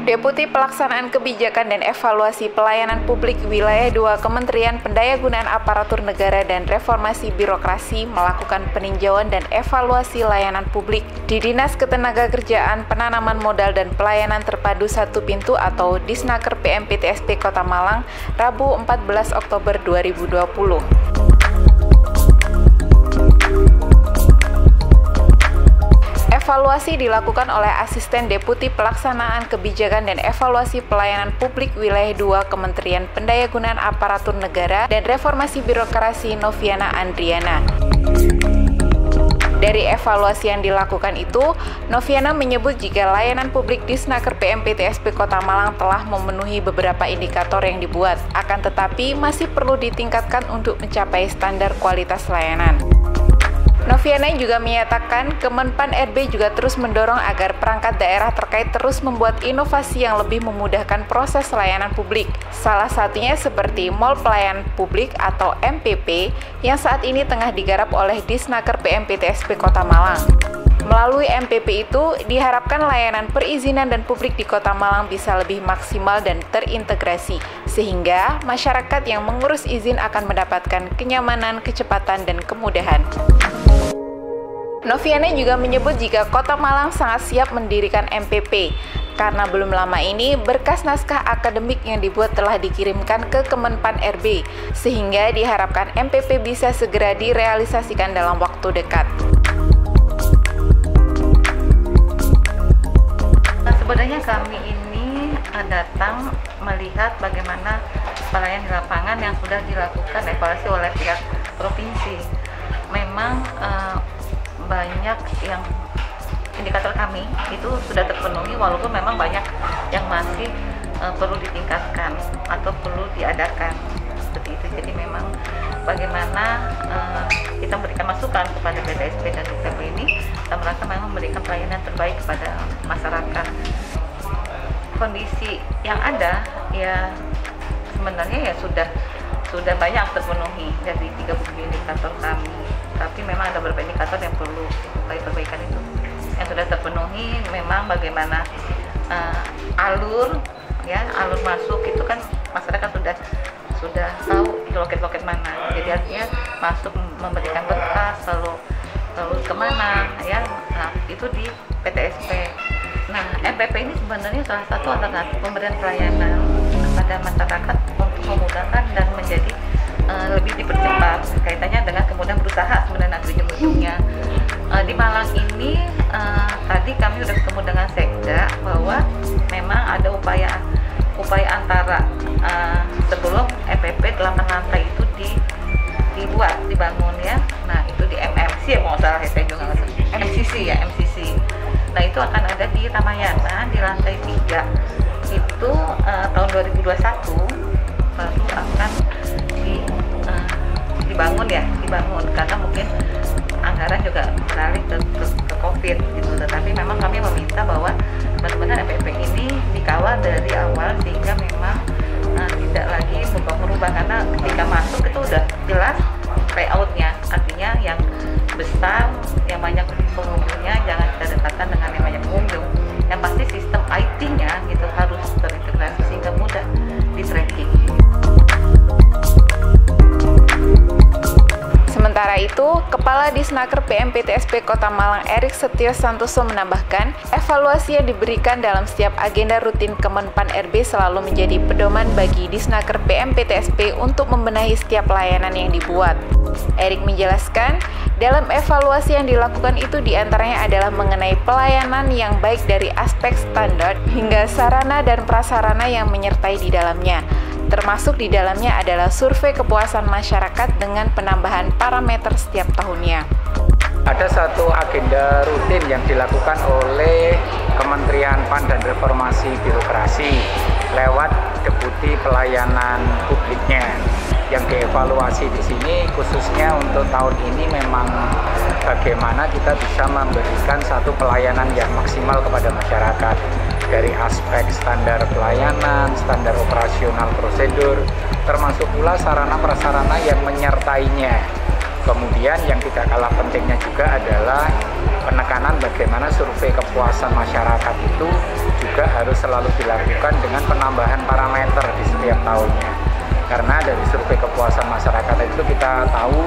Deputi Pelaksanaan Kebijakan dan Evaluasi Pelayanan Publik Wilayah 2 Kementerian Pendayagunaan Aparatur Negara dan Reformasi Birokrasi melakukan peninjauan dan evaluasi layanan publik di Dinas Ketenagakerjaan, Penanaman Modal dan Pelayanan Terpadu Satu Pintu atau Disnaker PMPTSP Kota Malang, Rabu 14 Oktober 2020. Evaluasi dilakukan oleh Asisten Deputi Pelaksanaan Kebijakan dan Evaluasi Pelayanan Publik Wilayah 2 Kementerian Pendayagunaan Aparatur Negara dan Reformasi Birokrasi Noviana Andriana. Dari evaluasi yang dilakukan itu, Noviana menyebut jika layanan publik Disnaker PMPTSP Kota Malang telah memenuhi beberapa indikator yang dibuat, akan tetapi masih perlu ditingkatkan untuk mencapai standar kualitas layanan. Noviana juga menyatakan Kemenpan RB juga terus mendorong agar perangkat daerah terkait terus membuat inovasi yang lebih memudahkan proses layanan publik. Salah satunya seperti Mall Pelayanan Publik atau MPP yang saat ini tengah digarap oleh Disnaker PMPTSP Kota Malang. Melalui MPP itu, diharapkan layanan perizinan dan publik di Kota Malang bisa lebih maksimal dan terintegrasi, sehingga masyarakat yang mengurus izin akan mendapatkan kenyamanan, kecepatan, dan kemudahan. Noviana juga menyebut jika Kota Malang sangat siap mendirikan MPP, karena belum lama ini berkas naskah akademik yang dibuat telah dikirimkan ke Kemenpan RB, sehingga diharapkan MPP bisa segera direalisasikan dalam waktu dekat. Sebenarnya kami ini datang melihat bagaimana pelayanan di lapangan yang sudah dilakukan evaluasi oleh pihak provinsi. Memang banyak yang indikator kami itu sudah terpenuhi, walaupun memang banyak yang masih perlu ditingkatkan atau perlu diadakan seperti itu. Jadi memang bagaimana kita memberikan masukan kepada PTSP dan UTP ini, kita merasa memang memberikan pelayanan terbaik kepada masyarakat. Kondisi yang ada ya sebenarnya ya sudah banyak terpenuhi dari 30 indikator kami, tapi memang ada beberapa indikator yang perlu perbaikan itu. Yang sudah terpenuhi memang bagaimana alur masuk itu kan masyarakat sudah tahu loket-loket mana, jadi artinya masuk memberikan berkas lalu kemana ya, nah itu di PTSP. Nah, MPP ini sebenarnya salah satu alternatif pemberian pelayanan kepada masyarakat untuk memudahkan dan menjadi lebih dipercepat kaitannya dengan kemudahan berusaha sebenarnya nanti ujung-ujungnya. Di Malang ini tadi kami sudah ketemu dengan Sekda bahwa memang ada upaya antara sebelum MPP 8 lantai itu dibangun ya. Nah, itu di MMC ya, mau salah ya, saya juga nggak salah. MCC. Nah, itu akan ada di Ramayana di lantai 3 itu tahun 2021 baru akan dibangun karena mungkin anggaran juga beralih ke COVID gitu. Tetapi memang kami meminta bahwa benar-benar MPP ini dikawal dari awal sehingga memang tidak lagi berubah-ubah, karena ketika masuk itu udah jelas layoutnya, artinya yang besar, yang banyak pengunjungnya jangan kita dekatkan dengan yang banyak pengunjung. Yang pasti sistem IT-nya gitu harus terintegrasi sehingga mudah di-tracking. Sementara itu, Kepala Disnaker PMPTSP Kota Malang Erik Setio Santoso menambahkan, evaluasi yang diberikan dalam setiap agenda rutin Kemenpan RB selalu menjadi pedoman bagi Disnaker PMPTSP untuk membenahi setiap layanan yang dibuat. Erik menjelaskan, dalam evaluasi yang dilakukan itu diantaranya adalah mengenai pelayanan yang baik dari aspek standar hingga sarana dan prasarana yang menyertai di dalamnya. Termasuk di dalamnya adalah survei kepuasan masyarakat dengan penambahan parameter setiap tahunnya. Ada satu agenda rutin yang dilakukan oleh Kementerian PAN dan Reformasi Birokrasi lewat Deputi Pelayanan Publiknya. Yang dievaluasi di sini khususnya untuk tahun ini memang bagaimana kita bisa memberikan satu pelayanan yang maksimal kepada masyarakat dari aspek standar pelayanan, standar operasional prosedur, termasuk pula sarana prasarana yang menyertainya. Kemudian yang tidak kalah pentingnya juga adalah penekanan bagaimana survei kepuasan masyarakat itu juga harus selalu dilakukan dengan penambahan parameter di setiap tahunnya. Karena dari survei kepuasan masyarakat itu kita tahu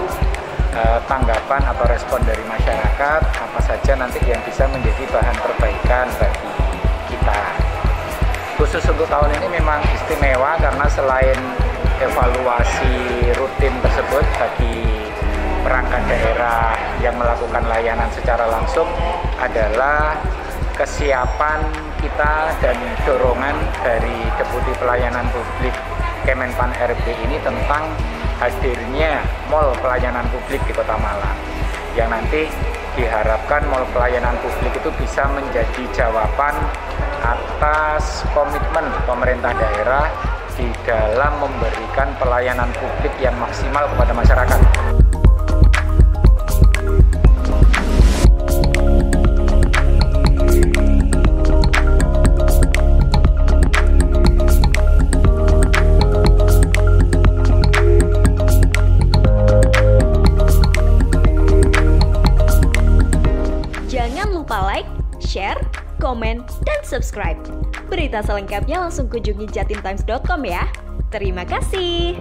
tanggapan atau respon dari masyarakat apa saja nanti yang bisa menjadi bahan perbaikan bagi kita. Khusus untuk tahun ini memang istimewa karena selain evaluasi rutin tersebut bagi perangkat daerah yang melakukan layanan secara langsung adalah kesiapan kita dan dorongan dari Deputi Pelayanan Publik Kemenpan RB ini tentang hadirnya Mall Pelayanan Publik di Kota Malang, yang nanti diharapkan Mall Pelayanan Publik itu bisa menjadi jawaban atas komitmen pemerintah daerah di dalam memberikan pelayanan publik yang maksimal kepada masyarakat. Jangan lupa like, share, komen, dan subscribe. Berita selengkapnya langsung kunjungi jatimtimes.com ya. Terima kasih.